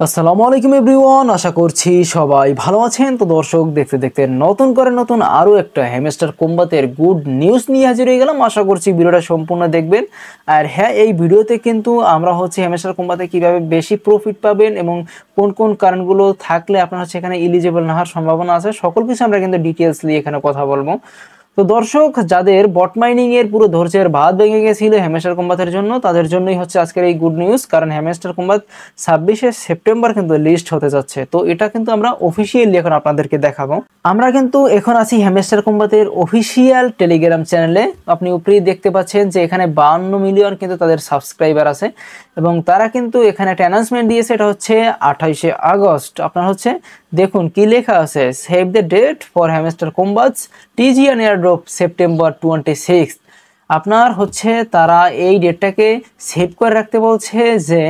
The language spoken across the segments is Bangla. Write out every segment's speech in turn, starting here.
আসসালামু আলাইকুম এভরিওয়ান, আশা করছি সবাই ভালো আছেন। তো দর্শক, দেখতে দেখতে নতুন আরও একটা হ্যামস্টার কম্বাতের গুড নিউজ নিয়ে হাজির হয়ে গেলাম। আশা করছি ভিডিওটা সম্পূর্ণ দেখবেন। আর হ্যাঁ, এই ভিডিওতে কিন্তু আমরা হ্যামস্টার কম্বাতে কিভাবে বেশি প্রফিট পাবেন এবং কোন কোন কারণগুলো থাকলে আপনার এখানে এলিজিবল না হওয়ার সম্ভাবনা আছে, সকল কিছু আমরা কিন্তু ডিটেলস নিয়ে এখানে কথা বলবো। তো দর্শক, যাদের বট মাইনিং এর পুরো ধৈর্যের বাঁধ ভেঙে গেছিল হ্যামস্টার কম্বাতের জন্য, তাদের জন্যই আজকের এই গুড নিউজ। কারণ হ্যামস্টার কম্বাত 26শে সেপ্টেম্বর কিন্তু লিস্ট হতে যাচ্ছে। তো এটা কিন্তু আমরা অফিসিয়ালি এখন আপনাদেরকে দেখাবো। আমরা কিন্তু এখন আছি হ্যামস্টার কম্বাতের অফিসিয়াল টেলিগ্রাম চ্যানেলে। আপনি উপরেই দেখতে পাচ্ছেন যে এখানে 52 মিলিয়ন কিন্তু তাদের সাবস্ক্রাইবার আছে এবং তারা কিন্তু এখানে একটা অ্যানাউন্সমেন্ট দিয়েছে। এটা 28শে আগস্ট। আপনার দেখুন কি লেখা আছে, save the date for Hamster Kombats TGN airdrop September 26। আপনার তারা এই ডেটটাকে সেভ করে রাখতে বলছে যে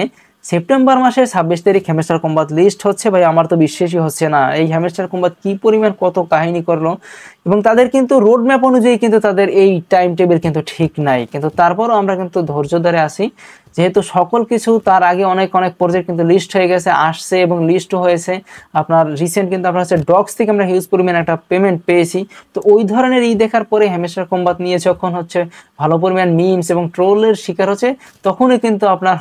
সেপ্টেম্বর মাসের 26 তারিখ হ্যামস্টার কম্বাত লিস্ট হচ্ছে। ভাই, আমার তো বিশ্বাসই হচ্ছে না এই হ্যামস্টার কম্বাত কি পরিমাণ কত কাহিনী করলো। এবং তাদের কিন্তু রোড ম্যাপ অনুযায়ী কিন্তু তাদের এই টাইম টেবিল কিন্তু ঠিক নাই, কিন্তু তারপরও আমরা কিন্তু ধৈর্য ধরে আসি, যেহেতু সকল কিছু তার আগে অনেক প্রজেক্ট কিন্তু লিস্ট হয়ে গেছে, আসছে এবং লিস্টও হয়েছে। আপনার রিসেন্ট কিন্তু আপনার ডগস থেকে আমরা হিউজ পরিমাণে একটা পেমেন্ট পেয়েছি। তো ওই ধরনের দেখার পরে হ্যামস্টার কম্বাত নিয়ে যখন ভালো পরিমাণ মিমস এবং ট্রোলের শিকার হচ্ছে, তখনই কিন্তু আপনার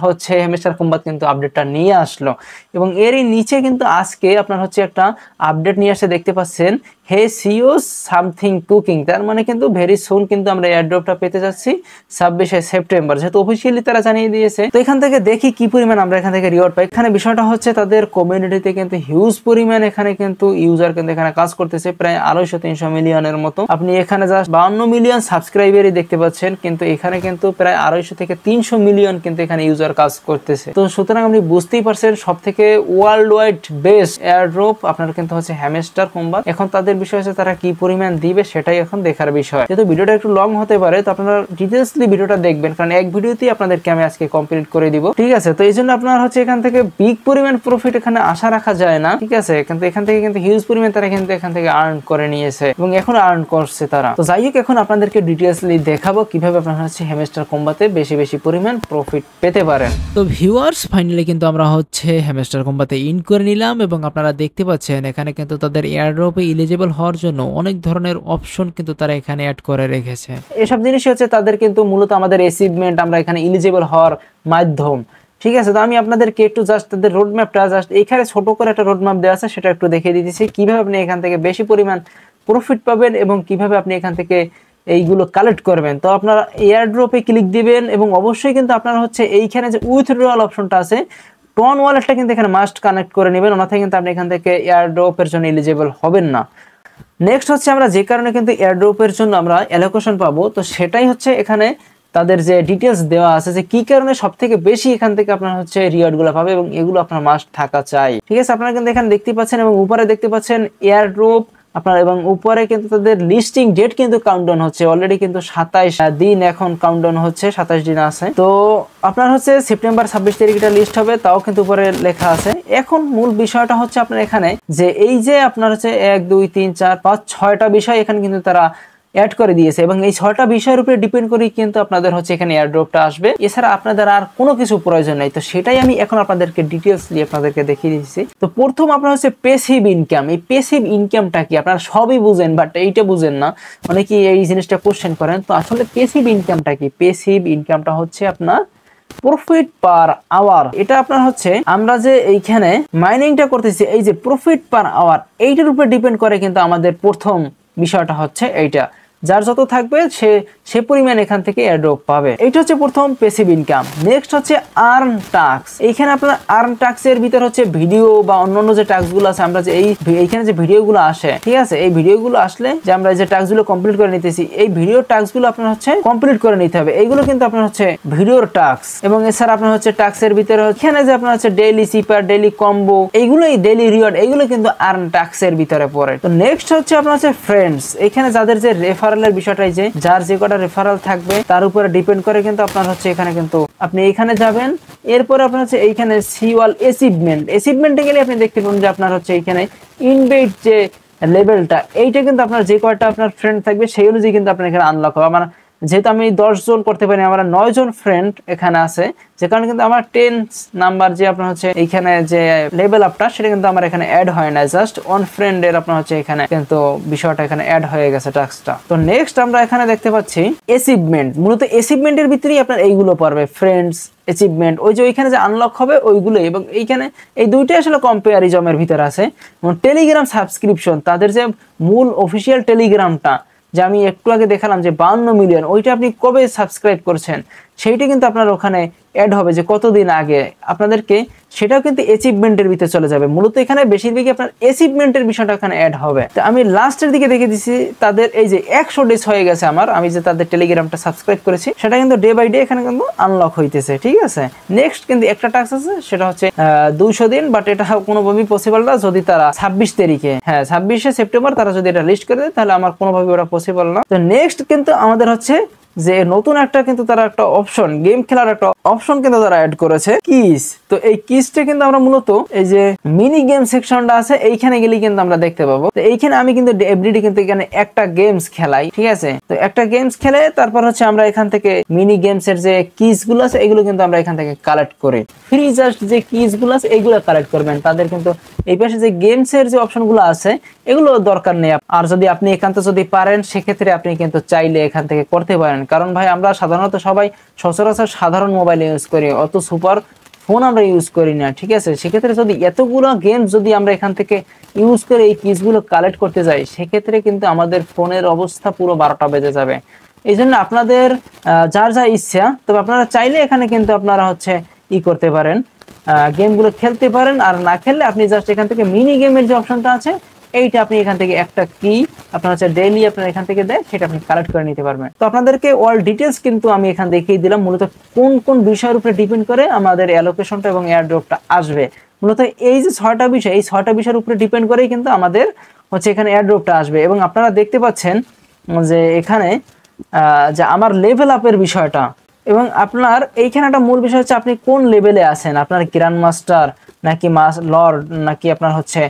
হ্যামস্টার কম্বাত কিন্তু আপডেটটা নিয়ে আসলো। এবং এরই নিচে কিন্তু আজকে আপনার একটা আপডেট নিয়ে আসে, দেখতে পাচ্ছেন হে সিও সামথিং কুকিং। তার মানে কিন্তু ভেরি সুন কিন্তু আমরা এয়ারড্রপটা পেতে যাচ্ছি 26শে সেপ্টেম্বর, যেহেতু অফিসিয়ালি তারা জানিয়ে দিয়েছে। তো এখান থেকে দেখি কি পরিমাণ আমরা এখান থেকে রিওয়ার্ড পাই। এখানে বিষয়টা তাদের কমিউনিটিতে কিন্তু হিউজ পরিমাণ এখানে কিন্তু ইউজার কিন্তু এখানে কাজ করতেছে, প্রায় 250-300 মিলিয়নের মতো। আপনি এখানে জাস্ট 52 মিলিয়ন সাবস্ক্রাইবারই দেখতে পাচ্ছেন, কিন্তু এখানে কিন্তু প্রায় 250 থেকে 300 মিলিয়ন কিন্তু এখানে ইউজার কাজ করতেছে। তো সুতরাং আপনি বুঝতেই পারছেন সব থেকে ওয়ার্ল্ড ওয়াইড বেস্ট এয়ারড্রপ আপনার কিন্তু হ্যামস্টার কম্বাত। এখন তাদের বিষয় তারা কি পরিমাণ দিবে সেটাই এখন দেখার বিষয়। যেহেতু ভিডিওটা একটু লং হতে পারে, তো আপনারা ডিটেইলসলি ভিডিওটা দেখবেন, কারণ এক ভিডিওতেই আপনাদেরকে আমি আজকে কমপ্লিট করে দিব। ঠিক আছে, তো এই জন্য আপনার এখান থেকে বিগ পরিমাণ প্রফিট এখানে আশা রাখা যায় না। ঠিক আছে, কিন্তু এখান থেকে কিন্তু হিউজ পরিমাণ তারা কিন্তু এখান থেকে আর্ন করে নিয়েছে এবং এখন আর্ন করছে তারা। তো যাই হোক, এখন আপনাদেরকে ডিটেইলসলি দেখাবো কিভাবে আপনারা হ্যামস্টার কম্বাতে বেশি পরিমাণ প্রফিট পেতে পারেন। তো ভিউয়ার্স, ফাইনালি কিন্তু আমরা হ্যামস্টার কম্বাতে ইন করে নিলাম এবং আপনারা দেখতে পাচ্ছেন এখানে কিন্তু তাদের এয়ারড্রপে এলিজিবল হওয়ার জন্য অনেক ধরনের অপশন কিন্তু তারা এখানে অ্যাড করে রেখেছে। এসব জিনিস তাদের কিন্তু মূলত আমাদের অ্যাচিভমেন্ট, আমরা এখানে এলিজিবল হওয়ার মাধ্যম। ঠিক আছে, তো আমি আপনাদেরকে একটু জাস্ট তাদের রোড ম্যাপটা জাস্ট এখানে ছোট করে একটা রোড ম্যাপ দেওয়া আছে, সেটা একটু দেখিয়ে দিতেছি কিভাবে আপনি এখান থেকে বেশি পরিমাণ প্রফিট পাবেন এবং কিভাবে আপনি এখান থেকে এইগুলো কালেক্ট করবেন। তো আপনারা এয়ারড্রপে ক্লিক দিবেন এবং অবশ্যই কিন্তু আপনারা এইখানে যে উইথড্রয়াল অপশনটা আছে, টন ওয়ালেটটা কিন্তু এখানে মাস্ট কানেক্ট করে নেবেন, অন্যথায় কিন্তু আপনি এখান থেকে এয়ারড্রপের জন্য এলিজিবল হবেন না। নেক্সট আমরা যে কারণে কিন্তু এয়ারড্রপের জন্য আমরা অ্যালোকেশন পাবো, তো সেটাই এখানে তাদের যে ডিটেলস দেওয়া আছে যে কি কারণে সব থেকে বেশি এখান থেকে আপনার রিওয়ার্ড গুলো পাবে এবং এগুলো আপনার মাস্ট থাকা চাই। ঠিক আছে, আপনারা কিন্তু এখানে দেখতে পাচ্ছেন এবং উপরে দেখতে পাচ্ছেন এয়ারড্রপ আপনার, এবং উপরে কিন্তু তাদের লিস্টিং ডেট কিন্তু কাউন্টডাউন হচ্ছে অলরেডি, কিন্তু 27 দিন এখন কাউন্টডাউন হচ্ছে, 27 দিন আছে। তো আপনার সেপ্টেম্বর 26 তারিখটা লিস্ট হবে, তাও কিন্তু উপরে লেখা আছে। এখন মূল বিষয়টা আপনার এখানে যে এই যে আপনার 1 2 3 4 5 6টা বিষয় এখানে কিন্তু তারা অ্যাড করে দিয়েছে এবং এই 6টা বিষয়ের উপরে ডিপেন্ড করে কিন্তু আপনাদের এখানে এয়ারড্রপটা আসবে। এছাড়া আপনাদের আর কোনো কিছু প্রয়োজন নাই। তো সেটাই আমি এখন আপনাদেরকে ডিটেইলসলি আপনাদেরকে দেখিয়ে দিচ্ছি। তো প্রথম আপনার প্যাসিভ ইনকাম। এই প্যাসিভ ইনকামটা কি আপনারা সবই বুঝেন, বাট এইটা বুঝেন না, অনেকেই এই জিনিসটা কোশ্চেন করেন। তো আসলে প্যাসিভ ইনকামটা কি? প্যাসিভ ইনকামটা আপনার প্রফিট পার আওয়ার। এটা আপনার আমরা যে এইখানে মাইনিংটা করতেছি, এই যে প্রফিট পার আওয়ার, এইটার উপর ডিপেন্ড করে কিন্তু আমাদের প্রথম বিষয়টা এইটা, যার যত থাকবে সে পরিমাণ এখান থেকে এয়ারড্রপ পাবে। এইটা প্রথম passive income. Next earn task. এইখানে আপনার আর্ন টাস্ক এর ভিতর ভিডিও বা অন্যান্য যে টাস্ক গুলো আছে, আমরা যে এইখানে যে ভিডিও গুলো আসে, ঠিক আছে, এই ভিডিও গুলো আসলে যে আমরা যে টাস্ক গুলো কমপ্লিট করে নিতেছি, এই ভিডিও টাস্ক গুলো আপনার কমপ্লিট করে নিতে হবে। এইগুলো কিন্তু আপনার ভিডিওর টাস্ক। এবং এছাড়া আপনার টাস্ক এর ভিতরে এখানে যে আপনার ডেইলি সিপার, ডেইলি কম্বো, এইগুলোই ডেইলি রিওয়ার্ড, এইগুলো কিন্তু আর্ন টাস্ক এর ভিতরে পড়ে। তো নেক্সট আপনার ফ্রেন্ডস। এখানে যাদের যে রেফারেলের বিষয়টাই, যে যার যে কটা রেফারেল থাকবে তার উপরে ডিপেন্ড করে কিন্তু আপনার এখানে কিন্তু আপনি এখানে যাবেন, এরপর আপনার এইখানে সিওয়াল অ্যাচিভমেন্টে গেলে আপনি দেখতে পাবেন যে আপনার এইখানে ইনভেট যে লেভেলটা, এইটা কিন্তু আপনার যে কয়টা আপনার ফ্রেন্ড থাকবে সেই অনুযায়ী কিন্তু আপনার এখানে আনলক হবে। আমার যেহেতু আমি 10 জন করতে পারি, আমার 9 জন ফ্রেন্ড এখানে আছে, যে কারণে কিন্তু আমার 10 নাম্বার যে আপনার হচ্ছে এইখানে যে লেভেল আপটা সেটা কিন্তু আমার এখানে অ্যাড হয় না, জাস্ট অন ফ্রেন্ডের আপনার হচ্ছে এখানে কিন্তু বিষয়টা এখানে অ্যাড হয়ে গেছে টাস্কটা। তো নেক্সট আমরা এখানে দেখতে পাচ্ছি অ্যাচিভমেন্ট। মূলত অ্যাচিভমেন্টের ভিতরেই আপনার এইগুলো পারবে, ফ্রেন্ডস, অ্যাচিভমেন্ট, ওই যে ওইখানে যে আনলক হবে ওইগুলো, এবং এইখানে এই দুইটাই আসলে কম্পেয়ারিজমের ভিতরে আছে। টেলিগ্রাম সাবস্ক্রিপশন, তাদের যে মূল অফিসিয়াল টেলিগ্রামটা যে আমি একটু আগে দেখালাম যে 52 মিলিয়ন, ওইটা আপনি কবে সাবস্ক্রাইব করছেন সেইটা কিন্তু আপনার ওখানে অ্যাড হবে, যে কতদিন আগে আপনাদেরকে, সেটাও কিন্তু অ্যাচিভমেন্টের ভিতরে চলে যাবে। মূলত এখানে বেশিরভাগই আপনার অ্যাচিভমেন্টের বিষয়টা এখানে অ্যাড হবে। তো আমি লাস্টের দিকে দেখে দিচ্ছি তাদের এই যে 100 ডেজ হয়ে গেছে আমার, আমি যে তাদের টেলিগ্রামটা সাবস্ক্রাইব করেছি সেটা কিন্তু ডে বাই ডে এখানে কিন্তু আনলক হইতেছে, ঠিক আছে। নেক্সট কিন্তু একটা টাস্ক আছে, সেটা হচ্ছে 200 দিন, বাট এটা কোনোভাবেই পসিবল না যদি তারা 26 তারিখে, হ্যাঁ 26শে সেপ্টেম্বর তারা যদি এটা লিস্ট করে দেয়, তাহলে আমার কোনোভাবেই ওটা পসিবল না। তো নেক্সট কিন্তু আমাদের হচ্ছে যে নতুন একটা কিন্তু তারা একটা অপশন, গেম খেলার একটা অপশন কিন্তু তারা অ্যাড করেছে, কিস। তো এই কিসটা কিন্তু আমরা মূলত এই যে মিনি গেম সেকশনটা আছে এইখানে গেলেই কিন্তু আমরা দেখতে পাবো। তো এইখানে আমি কিন্তু এভরিডে কিন্তু এখানে একটা গেমস খেলাই, ঠিক আছে। তো একটা গেমস খেলে তারপর হচ্ছে আমরা এখান থেকে মিনি গেমস এর যে কিস গুলো আছে এগুলো কিন্তু আমরা এখান থেকে কালেক্ট করি। ফ্রি জাস্ট যে কিস গুলো আছে এগুলো কালেক্ট করবেন, তাদের কিন্তু এই পাশে যে গেমস এর যে অপশন গুলো আছে এগুলো দরকার নেই। আর যদি আপনি একান্ত যদি পারেন সেক্ষেত্রে আপনি কিন্তু চাইলে এখান থেকে করতে পারেন, কারণ ভাই আমরা সাধারণত সবাই সচরাচর সাধারণ মোবাইল ইউজ করি, অত সুপার ফোন আমরা ইউজ করি না, ঠিক আছে। সেক্ষেত্রে যদি এতগুলো গেম যদি আমরা এখান থেকে ইউজ করে এই কিসগুলো কালেক্ট করতে যাই, সেক্ষেত্রে কিন্তু আমাদের ফোনের অবস্থা পুরো 12টা বেজে যাবে। এই জন্য আপনাদের যার যা ইচ্ছা, তবে আপনারা চাইলে এখানে কিন্তু আপনারা হচ্ছে করতে পারেন, গেমগুলো খেলতে পারেন। আর না খেললে আপনি জাস্ট এখান থেকে মিনি গেমের যে অপশনটা আছে এইটা আপনি এখান থেকে একটা কি আপনার হচ্ছে ডেইলি আপনার এখান থেকে দেয়, সেটা আপনি কালেক্ট করে নিতে পারবেন। তো আপনাদেরকে অল ডিটেলস কিন্তু আমি এখানে দেখিয়ে দিলাম, মূলত কোন কোন বিষয়ের উপরে ডিপেন্ড করে আমাদের অ্যালোকেশনটা এবং এয়ারড্রপটা আসবে। মূলত এই যে 6টা বিষয়, এই 6টা বিষয়ের উপরে ডিপেন্ড করেই কিন্তু আমাদের হচ্ছে এখানে এয়ারড্রপটা আসবে। এবং আপনারা দেখতে পাচ্ছেন যে এখানে যে আমার লেভেল আপের বিষয়টা, এবং আপনার এইখানে একটা মূল বিষয় হচ্ছে আপনি কোন লেভেলে আছেন, আপনার গ্র্যান্ড মাস্টার নাকি লর্ড নাকি আপনার হচ্ছে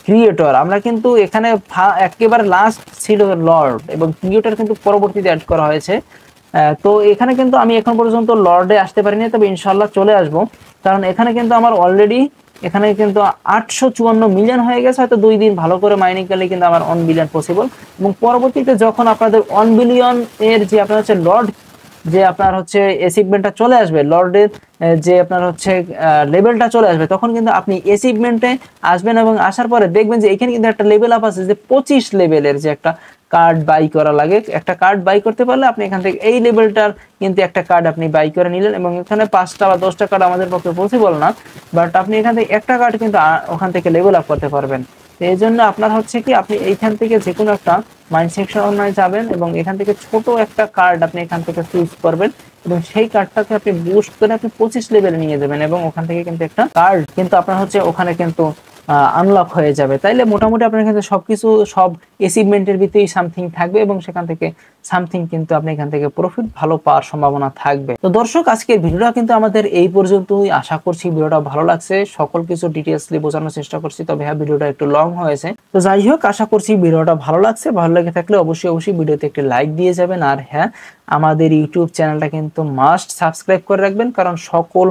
ক্রিয়েটর। আমরা কিন্তু এখানে একেবারে লাস্ট ছিল লর্ড, এবং ক্রিয়েটর কিন্তু পরবর্তীতে অ্যাড করা হয়েছে। তো এখানে কিন্তু আমি এখন পর্যন্ত লর্ডে আসতে পারিনি, তবে ইনশাল্লাহ চলে আসব, কারণ এখানে কিন্তু আমার অলরেডি এখানে কিন্তু 854 মিলিয়ন হয়ে গেছে। হয়তো 2 দিন ভালো করে মাইনিং করলে কিন্তু আমার 1 বিলিয়ন পসিবল। এবং পরবর্তীতে যখন আপনাদের 1 বিলিয়ন এর যে আপনার হচ্ছে লর্ড যে আপনার হচ্ছে অ্যাচিভমেন্টটা চলে আসবে, লর্ডের যে আপনার হচ্ছে লেভেলটা চলে আসবে, তখন কিন্তু আপনি অ্যাচিভমেন্টে আসবেন এবং আসার পরে দেখবেন যে এখানে কিন্তু একটা লেভেল আপ আছে যে 25 লেভেলের যে একটা কার্ড বাই করা লাগে। একটা কার্ড বাই করতে পারলে আপনি এখান থেকে এই লেভেলটার কিন্তু একটা কার্ড আপনি বাই করে নিলেন, এবং এখানে 5টা বা 10টা কার্ড আমাদের পক্ষে পসিবল না, বাট আপনি এখান থেকে একটা কার্ড কিন্তু ওখান থেকে লেভেল আপ করতে পারবেন। এই জন্য আপনার হচ্ছে কি আপনি এইখান থেকে যে কোনো একটা মাইন সেকশনে যাবেন এবং এখান থেকে ছোট একটা কার্ড আপনি এখান থেকে চুজ করবেন, এবং সেই কার্ডটাকে আপনি বুস্ট করে আপনি 25 লেভেলে নিয়ে যাবেন, এবং ওখান থেকে কিন্তু একটা কার্ড কিন্তু আপনার হচ্ছে ওখানে কিন্তু আনলক হয়ে যাবে। তাইলে মোটামুটি আপনার কিন্তু সবকিছু সব অ্যাচিভমেন্টের ভিতরেই সামথিং থাকবে, এবং সেখান থেকে সামথিং কিন্তু আপনি এখান থেকে প্রফিট ভালো পাওয়ার সম্ভাবনা থাকবে। তো দর্শক, আজকের ভিডিওটা কিন্তু আমাদের এই পর্যন্তই। আশা করছি ভিডিওটা ভালো লাগছে, সকল কিছু ডিটেইলসলি বোঝানোর চেষ্টা করছি, তবে হ্যাঁ ভিডিওটা একটু লং হয়েছে। তো যাই হোক, আশা করছি ভিডিওটা ভালো লাগছে। ভালো লেগে থাকলে অবশ্যই ভিডিওতে একটি লাইক দিয়ে যাবেন। আর হ্যাঁ, আমাদের ইউটিউব চ্যানেলটা কিন্তু মাস্ট সাবস্ক্রাইব করে রাখবেন, কারণ সকল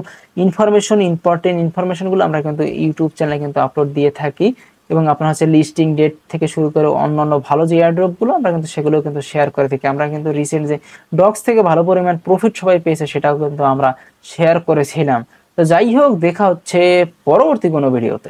ইম্পর্টেন্ট ইনফরমেশনগুলো আমরা কিন্তু ইউটিউব চ্যানেলে কিন্তু আপলোড দিয়ে থাকি, এবং আপনার হচ্ছে লিস্টিং ডেট থেকে শুরু করে অন্যান্য ভালো যে এয়ারড্রপগুলো আমরা কিন্তু সেগুলো কিন্তু শেয়ার করে থাকি। আমরা কিন্তু রিসেন্ট যে ডক্স থেকে ভালো পরিমাণ প্রফিট সবাই পেয়েছে সেটাও কিন্তু আমরা শেয়ার করেছিলাম। তো যাই হোক, দেখা হচ্ছে পরবর্তী কোনো ভিডিওতে।